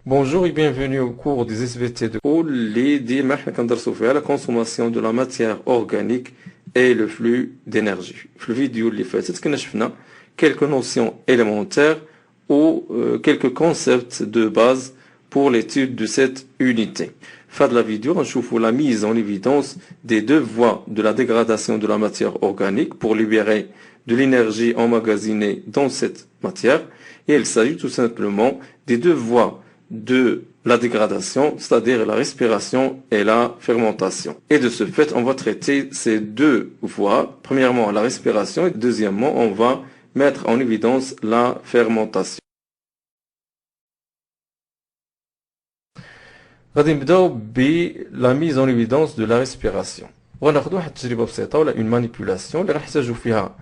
Bonjour et bienvenue au cours des SVT de eau, les démarches à la consommation de la matière organique et le flux d'énergie. Le vidéo اللي فاتت كنا شفنا quelques notions élémentaires ou quelques concepts de base pour l'étude de cette unité. Fin de la vidéo, on trouve la mise en évidence des deux voies de la dégradation de la matière organique pour libérer de l'énergie emmagasinée dans cette matière. Et il s'agit tout simplement des deux voies de la dégradation, c'est-à-dire la respiration et la fermentation. Et de ce fait, on va traiter ces deux voies. Premièrement, la respiration et deuxièmement, on va mettre en évidence la fermentation. غادي نبداو بلا mise en évidence de la respiration. غناخدو واحد التجربة بسيطة ولا une manipulation اللي غنحتاجو فيها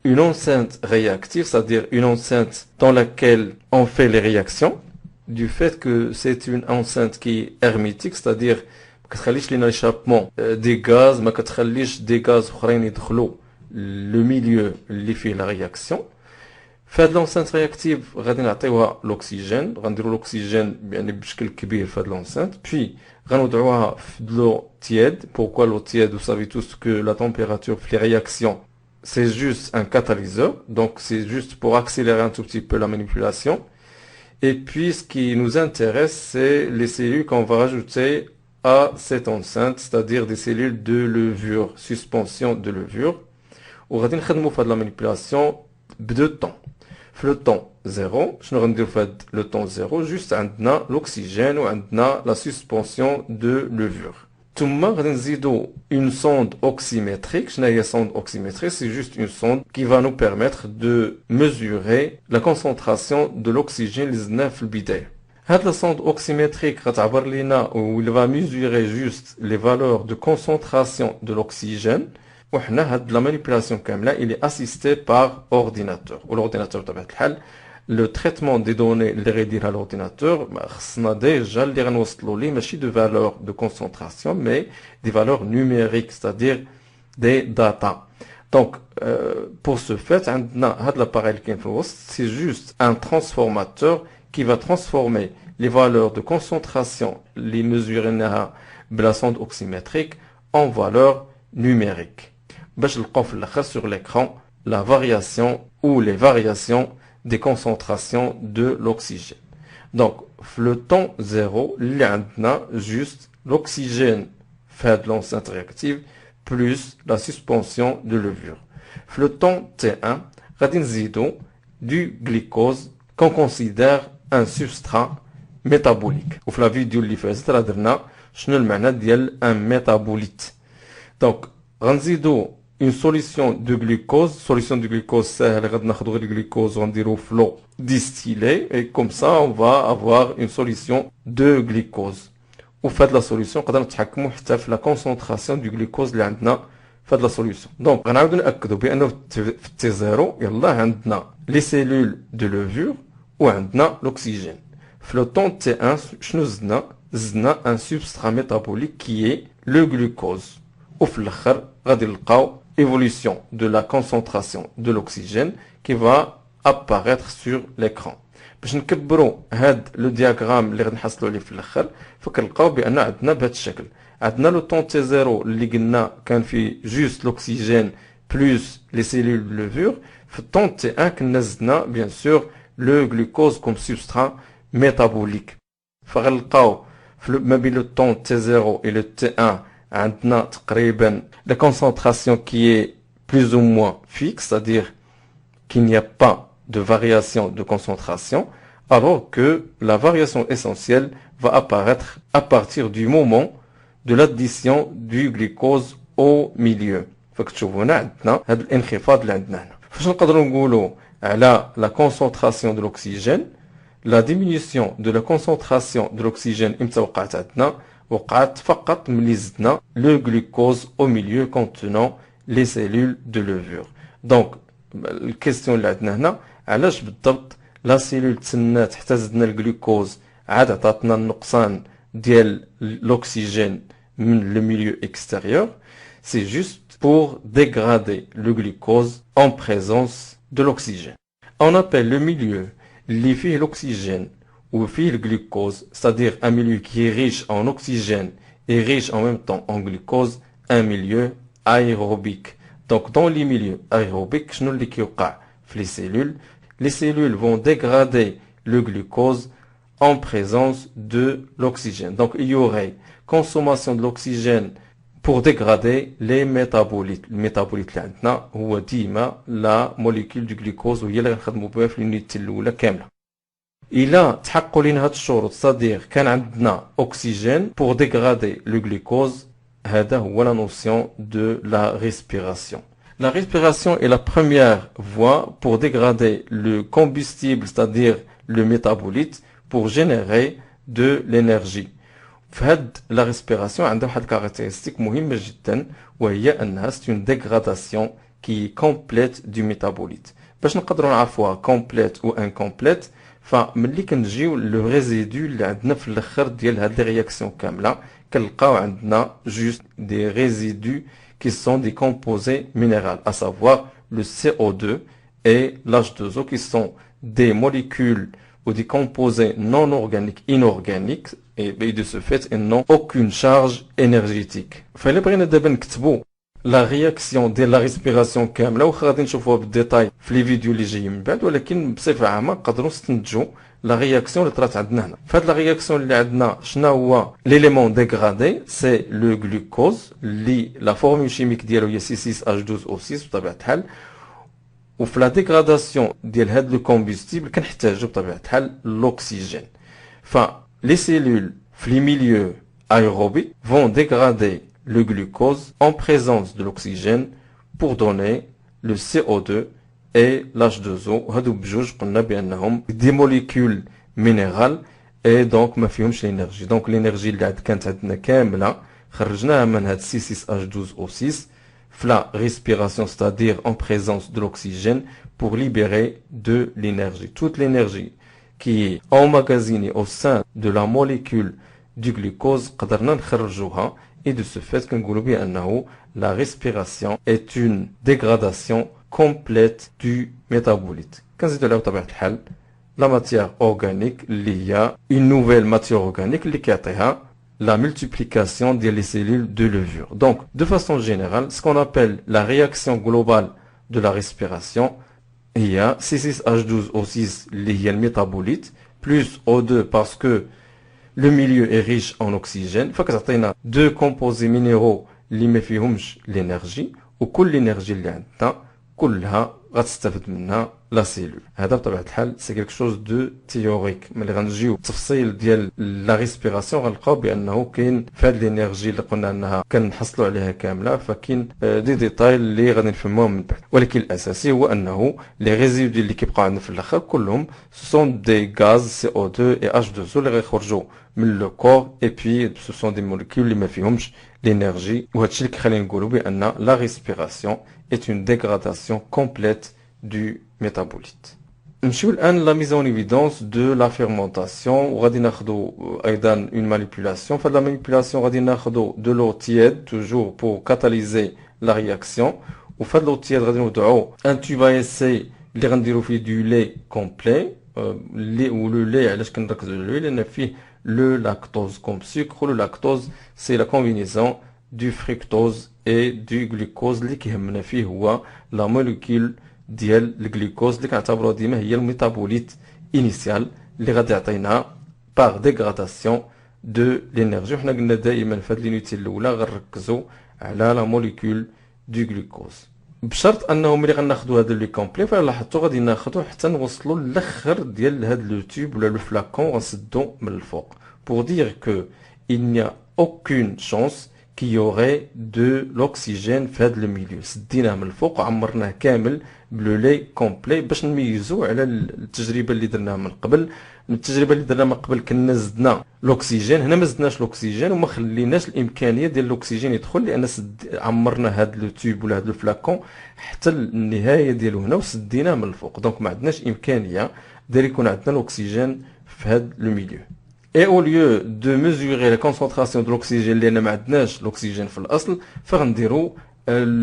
une enceinte réactive, c'est-à-dire une enceinte dans laquelle on fait les réactions. Du fait que c'est une enceinte qui est hermétique, c'est-à-dire ما كتخليش لينا l'échappement des gaz, ما كتخليش des gaz اخرين يدخلوا le milieu اللي فيه la réaction. في هاد l'enceinte réactive غادي نعطيوها l'oxygène, غنديروا l'oxygène يعني بشكل كبير في هاد l'enceinte, puis غنوضعوها في de l'eau tiède. Pourquoi l'eau tiède? Vous savez tous que la température في les réactions c'est juste un catalyseur, donc c'est juste pour accélérer un tout petit peu la manipulation. Et puis, ce qui nous intéresse, c'est les cellules qu'on va rajouter à cette enceinte, c'est-à-dire des cellules de levure, suspension de levure. On va faire de la manipulation de temps. Le temps 0, je ne vais le temps 0, juste l'oxygène ou la suspension de levure. Tout le monde une sonde oxymétrique. Une sonde oxymétrique, c'est juste une sonde qui va nous permettre de mesurer la concentration de l'oxygène Cette sonde oxymétrique où il va mesurer juste les valeurs de concentration de l'oxygène. La manipulation il est assisté par ordinateur. L'ordinateur le traitement des données les à l'ordinateur, on a déjà de valeurs de concentration, mais des valeurs numériques, c'est-à-dire des data. Donc, pour ce fait, l'appareil c'est juste un transformateur qui va transformer les valeurs de concentration, les mesurées de la sonde oxymétrique, en valeurs numériques. Sur l'écran, la variation ou les variations des concentrations de l'oxygène. Donc, le temps 0, il y a juste l'oxygène fait de l'enceinte réactive plus la suspension de levure. Le temps T1, radinzido du glucose qu'on considère un substrat métabolique. Ou la vidéo اللي فاتت درنا شنو المعنى ديال un métabolite. Donc, radinzido une solution de glucose, c'est le glucose, on dirait l'eau distillée, et comme ça, on va avoir une solution de glucose. Ou fait la solution, on va la concentration du glucose, fait la solution. Donc, on va T0, on a les cellules de levure, ou on a l'oxygène. Le temps T1, on a un substrat métabolique qui est le glucose. Ou évolution de la concentration de l'oxygène qui va apparaître sur l'écran. باش نكبروا هاد لو دياغرام اللي غنحصلوا عليه في الاخر فكنلقاو بان عندنا بهذا الشكل. عندنا لو طون تي زيرو اللي قلنا كان فيه جوست لوكسيجين بلس لي سيلول دو لوفور. في الطون تي 1 كنا زدنا بيان سور لو غلوكوز كوم سبسترا ميتابوليك. فغنلقاو ما بين لو طون تي زيرو et le T1 عندنا تقريبا la concentration qui est plus ou moins fixe, c'est-à-dire qu'il n'y a pas de variation de concentration, alors que la variation essentielle va apparaître à partir du moment de l'addition du glucose au milieu. فكتشوفوا هنا عندنا هذا الانخفاض اللي عندنا هنا. فاش نقدروا نقولوا على la concentration de l'oxygène, la diminution de la concentration de l'oxygène امتى وقعت عندنا؟ وقعت فقط ملي زدنا le glucose au milieu contenant les cellules de levure. Donc, الكيستيون اللي عندنا هنا علاش بالضبط لا سيلول تسنات حتى زدنا الجلوكوز عاد عطاتنا النقصان ديال l'oxygène من le milieu extérieur. C'est juste pour dégrader le glucose en présence de l'oxygène. On appelle le milieu اللي فيه l'oxygène où le glucose, c'est-à-dire un milieu qui est riche en oxygène et riche en même temps en glucose, un milieu aérobique. Donc dans les milieux aérobiques, les cellules vont dégrader le glucose en présence de l'oxygène. Donc il y aurait consommation de l'oxygène pour dégrader les métabolites. Le métabolite اللي عندنا هو ديما la molécule du glucose وهي اللي غنخدموا بها في اليونيت الاولى كامله. إلا تحققوا لنا هاد الشروط c'est-à-dire كان عندنا oxygène pour dégrader le glucose, هذا هو la notion de la respiration. La respiration est la première voie pour dégrader le combustible, c'est-à-dire le métabolite, pour générer de l'énergie. فهاد la respiration عندها واحد caractéristique مهمة جدا وهي أنها c'est une dégradation qui est complète du métabolite. باش نقدروا نعرفوها complète ou incomplète فملي كنجيو لو ريزيدو اللي عندنا في الاخر ديال هاد لي رياكسيون كامله كنلقاو عندنا juste des résidus qui sont des composés minéraux, à savoir le CO2 et l'H2O qui sont des molécules ou des composés non organiques, inorganiques, et de ce fait, ils n'ont aucune charge énergétique. فإلا بغينا دابا نكتبوا la réaction de la respiration كاملة وخا غادي نشوفوها بالديتاي في لي فيديو اللي جايين من بعد ولكن بصفة عامة نقدروا نستنتجوا لا رياكسيون اللي طرات عندنا هنا. فهاد لا رياكسيون اللي عندنا شنو هو ليليمون ديغرادي سي لو غلوكوز اللي لا فورمول شيميك ديالو هي C6H12O6 بطبيعة الحال. وفي لا ديغراداسيون ديال هاد لو كومبوستيبل كنحتاجو بطبيعة الحال l'oxygène. ف les cellules في لي ميليو aérobiques vont dégrader le glucose en présence de l'oxygène pour donner le CO2 et l'H2O. هادو بجوج قلنا بأنهم des molécules minérales et donc ما فيهمش l'énergie. Donc l'énergie اللي كانت عندنا كاملة خرجناها من هاد C6H12O6 في la respiration, c'est-à-dire en présence de l'oxygène pour libérer de l'énergie. Toute l'énergie qui est emmagasinée au sein de la molécule du glucose قدرنا نخرجوها. Et de ce fait, la respiration est une dégradation complète du métabolite. La matière organique, il y a une nouvelle matière organique qui a la multiplication des cellules de levure. Donc, de façon générale, ce qu'on appelle la réaction globale de la respiration, il y a C6H12O6, il y a le métabolite, plus O2 parce que le milieu est riche en oxygène. فكتعطينا deux composés minéraux اللي ما فيهمش l'énergie وكل l'énergie اللي عندنا كلها غتستافد منها لا سيلول. هذا بطبيعة الحال سي كيلك شوز دو تيوريك. ملي غنجيو التفصيل ديال لا ريسبيراسيون غنلقاو بانه كاين في هاد الانرجي اللي قلنا انها كنحصلوا عليها كامله فكاين دي ديتاي اللي غادي نفهموهم من بعد. ولكن الاساسي هو انه لي ريزيدو اللي كيبقاو عندنا في الاخر كلهم سون دي غاز CO2 et H2O اللي غيخرجوا من لو كور اي بي سو سون دي موليكول اللي ما فيهمش l'énergie. وهادشي اللي كيخلينا نقولوا بان لا ريسبيراسيون est une dégradation complète du métabolite. نمشيو الان la mise en évidence de la fermentation وغادي ناخذوا ايضا une manipulation. فهاد la manipulation غادي ناخذوا de l'eau tiède toujours pour catalyser la réaction. وفهاد l'eau tiède غادي نوضعوا un tube à essai اللي غنديروا فيه du lait complet. ou le lait علاش كنركزوا على le lait لان فيه le lactose comme sucre. Le lactose c'est la combinaison du fructose et du glucose اللي كيهمنا فيه هو la molécule ديال الجلوكوز اللي كنعتبروها ديما هي الميتابوليت انيسيال اللي غادي يعطينا باغ ديغراداسيون دو لينيرجي. وحنا قلنا دائما في هاد لينيتي الاولى غنركزوا على لا موليكول دو جلوكوز بشرط انه ملي غناخذوا هذا لي كومبلي فلاحظتوا غادي ناخذوا حتى نوصلوا للاخر ديال هاد لو تيوب ولا لو فلاكون غنسدو من الفوق pour dire que il n'y a aucune chance qu'il y aurait de l'oxygène في هذا الميليو. سديناه من الفوق وعمرناه كامل بلو لي كومبلي باش نميزو على التجربه اللي درناها من قبل. التجربه اللي درناها من قبل كنا زدنا الاكسجين، هنا ما زدناش الاكسجين وما خليناش الامكانيه ديال الاكسجين يدخل لان عمرنا هذا لو تيوب ولا هذا الفلاكون حتى النهايه ديالو هنا وسديناه من الفوق. دونك ما عندناش امكانيه ديال يكون عندنا الاكسجين في هذا لو ميليو. Et au lieu de mesurer la concentration de l'oxygène لأن ما عندناش l'oxygène في الأصل فغنديرو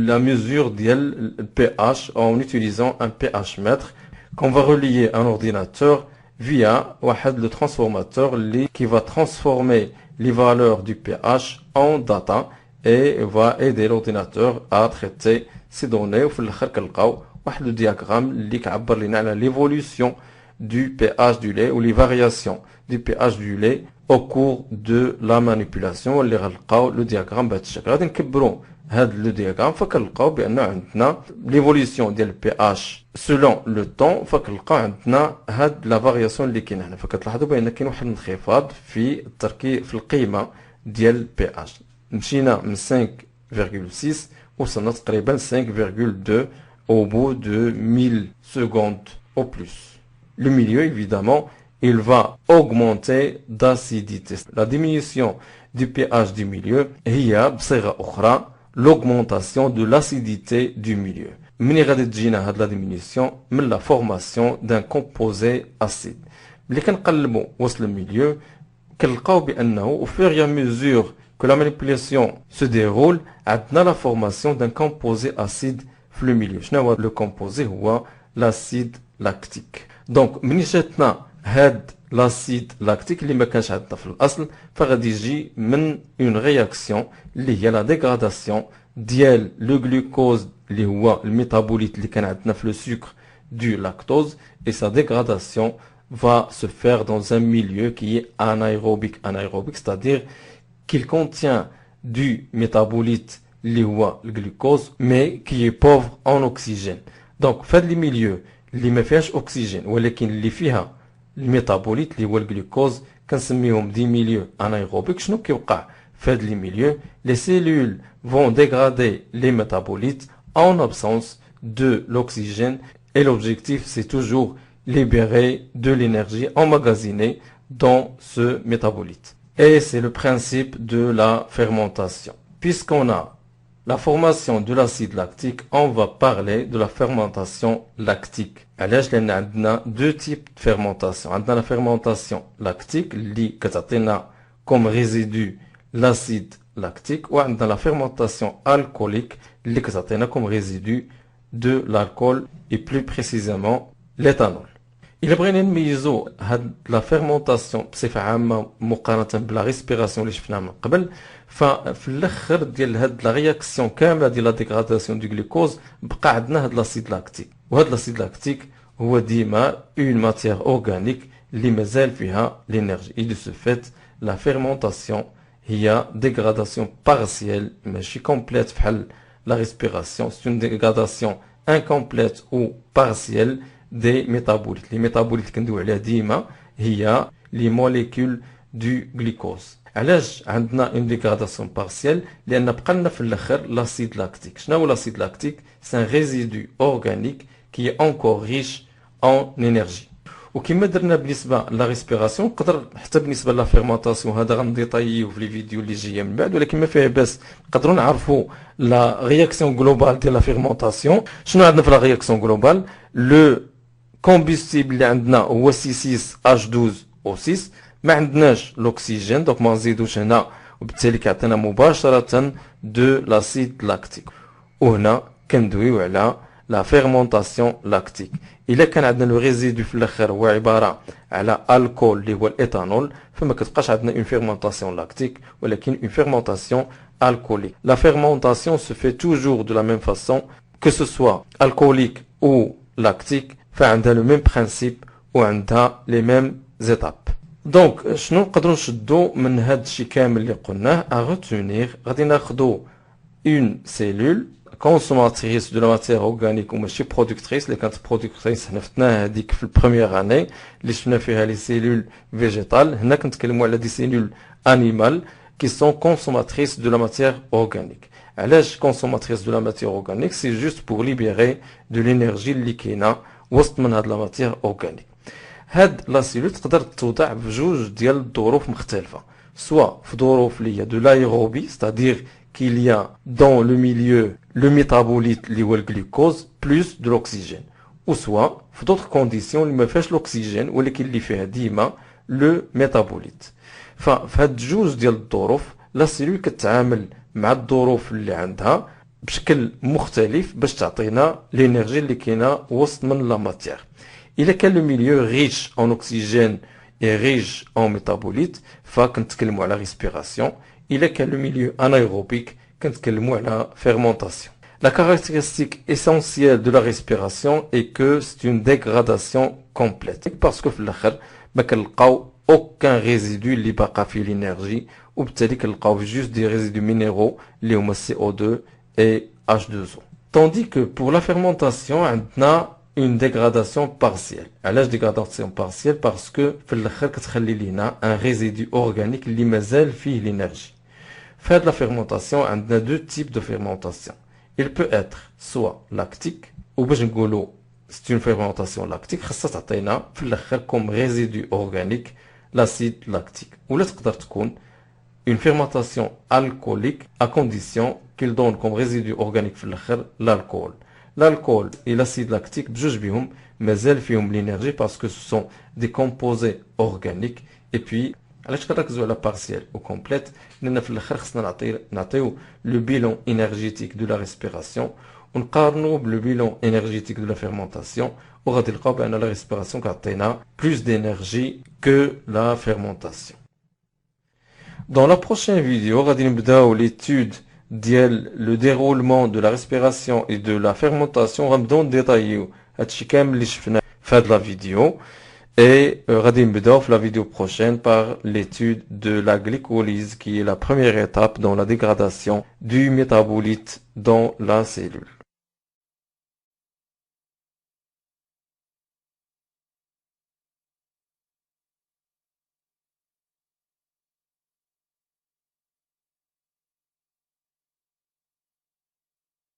la mesure ديال pH en utilisant un pH mètre qu'on va relier à un ordinateur via le transformateur qui va transformer les valeurs du pH en data et va aider l'ordinateur à traiter ces données. وفي الاخر كنلقاو واحد le diagramme اللي كيعبر لنا على l'évolution du pH du lait ou les variations du pH du lait au cours de la manipulation. واللي غنلقاو le diagramme بهذا الشكل. غادي نكبروا هذا le diagramme فكنلقاو بان عندنا l'évolution ديال pH selon le temps. فكنلقاو عندنا هاد la variation اللي كاينه هنا. فكتلاحظوا بان كاين واحد الانخفاض في التركيب في القيمه ديال pH. مشينا من 5,6 وصلنا تقريبا 5,2 au bout de 1000 secondes au plus. Le milieu, évidemment, il va augmenter d'acidité. La diminution du pH du milieu هي بصيغة أخرى l'augmentation de l'acidité du milieu. مني غادي تجينا هاد la diminution من la formation d'un composé acide. ملي كنقلبوا وسط الميليو كنلقاو بأنه au fur et à mesure que la manipulation se déroule عندنا la formation d'un composé acide في le milieu. شنو هو le composé هو l'acide lactique. دونك مني جاتنا هاد l'acide lactique اللي ما كانش عندنا في الاصل فغادي يجي من اون رياكسيون اللي هي لا ديغراداسيون ديال لو غلوكوز اللي هو الميتابوليت اللي كان عندنا في لو سكر du lactose et sa dégradation va se faire dans un milieu qui est anaérobique, c'est-à-dire qu'il contient du métabolite اللي هو le glucose mais qui est pauvre en oxygène. Donc في هاد الميليو اللي ما فيهاش oxygène ولكن اللي فيها الميتابوليت اللي هو الجلوكوز كنسميهم دي ميليو انايروبيك. شنو كيوقع في هاد لي ميليو؟ لي سيلول vont dégrader les métabolites en absence de l'oxygène et l'objectif c'est toujours libérer de l'énergie emmagasinée dans ce métabolite. Et c'est le principe de la fermentation. Puisqu'on a la formation de l'acide lactique, on va parler de la fermentation lactique. علاش لان عندنا deux types de fermentation. عندنا la fermentation lactique اللي كتعطينا comme résidu l'acide lactique وعندنا la fermentation alcoolique اللي كتعطينا comme résidu de l'alcool et plus précisément l'éthanol. إلا بغينا نميزو هاد لا فيرمونطاسيون بصفة عامة مقارنة بلا ريسبيراسيون اللي شفناها من قبل ففي الاخر ديال هاد لا رياكسيون كاملة ديال لا ديغراداسيون دو غلوكوز بقى عندنا هاد لاسيد لاكتيك. وهاد لاسيد لاكتيك هو ديما اون ماتيير اورغانيك اللي مازال فيها لينيرجي. اي دو سو فيت لا فيرمونطاسيون هي ديغراداسيون بارسيال ماشي كومبليت بحال لا ريسبيراسيون. سي اون ديغراداسيون انكومبليت او بارسيال des métabolites. Les métabolites كندويو عليها ديما هي les molécules du glucose. علاش عندنا une dégradation partielle؟ لأن بقى لنا في الآخر l'acide lactique. شنو هو l'acide lactique؟ C'est un résidu organique qui est encore riche en énergie. وكما درنا بالنسبة لا ريسبيراسيون نقدر حتى بالنسبة لا فيرمونطاسيون هذا غنديطايو في لي فيديو اللي جايه من بعد ولكن ما فيه باس نقدروا نعرفوا لا رياكسيون جلوبال ديال لا فيرمونطاسيون. شنو عندنا في لا رياكسيون جلوبال؟ لو كومبوستيبل اللي عندنا هو C6H12O6 ما عندناش الاكسجين دونك ما نزيدوش هنا وبالتالي كيعطينا مباشره دو لاسيد لاكتيك. وهنا كندويو على لا فيرمونطاسيون لاكتيك. الا كان عندنا لو ريزيدو في الاخر هو عباره على الكول اللي هو الايثانول فما كتبقاش عندنا اون فيرمونطاسيون لاكتيك ولكن اون فيرمونطاسيون alcoolique. La fermentation se fait toujours de la même façon que ce soit alcoolique ou lactique. فعندها لو ميم برينسيپ وعندها لي ميم زيتاب. دونك شنو نقدروا نشدو من هاد الشيء كامل اللي قلناه؟ ا retenir غادي ناخدو اون سيلول كونسوماتريس دو لا ماتيير اورغانيك وماشي برودكتريس. اللي كانت برودكتريس حنا فتناها هذيك في البروميير اني اللي شفنا فيها لي سيلول فيجيتال. هنا كنتكلموا على دي سيلول انيمال qui sont consommatrices de la matière organique. علاش consommatrices de la matière organique؟ c'est juste pour libérer de l'énergie اللي كاينه وسط من هاد لا ماتيير اورغانيك. هاد لا سيلول تقدر توضع بجوج ديال الظروف مختلفه، سواء في ظروف اللي هي دو لايروبي ستادير qu'il y a dans le milieu le métabolite اللي هو الجلوكوز بلس دو الاكسجين، وسواء في دوطخ كونديسيون اللي ما فيهاش الاكسجين ولكن اللي فيها ديما لو ميتابوليت. ففي هاد جوج ديال الظروف لا سيلول كتعامل مع الظروف اللي عندها بشكل مختلف باش تعطينا لينيرجي اللي كاينه وسط من لا ماتيير. إلا كان le milieu riche en oxygène et riche en métabolites فكنتكلموا على respiration. إلا كان le milieu anaérobique كنتكلموا على fermentation. La caractéristique essentielle de la respiration est que c'est une dégradation complète. Parce que في الآخر ما كنلقاو aucun résidu اللي باقا فيه l'énergie وبالتالي كنلقاو juste des résidus minéraux اللي هما CO2 et H2O. Tandis que pour la fermentation عندنا une dégradation partielle. علاش dégradation partielle parce que في الآخر كتخلي لينا un résidu organique اللي مازال فيه l'énergie. Faire de la fermentation عندنا deux types de fermentation. Il peut être soit lactique ou باش نقولوا c'est une fermentation lactique خاصها تعطينا في الاخر comme résidu organique l'acide lactique ولا تقدر تكون une fermentation alcoolique à condition qu'il donne comme résidu organique في الاخر l'alcool. L'alcool et l'acide lactique بجوج بهم مازال فيهم l'énergie parce que ce sont des composés organiques et puis علاش كنركزوا على partiel ou complète لان في الاخر خصنا نعطيو le bilan énergétique de la respiration ونقارنوا le bilan énergétique de la fermentation وغادي نلقاو بان la respiration كتعطينا plus d'énergie que la fermentation. Dans la prochaine vidéo غادي نبداو l'étude ديال le déroulement de la respiration et de la fermentation غنبداو نديطايو هادشي كامل اللي شفنا في هاد لا فيديو. Et غادي نبداو في la vidéo prochaine par l'étude de la glycolyse qui est la première étape dans la dégradation du métabolite dans la cellule.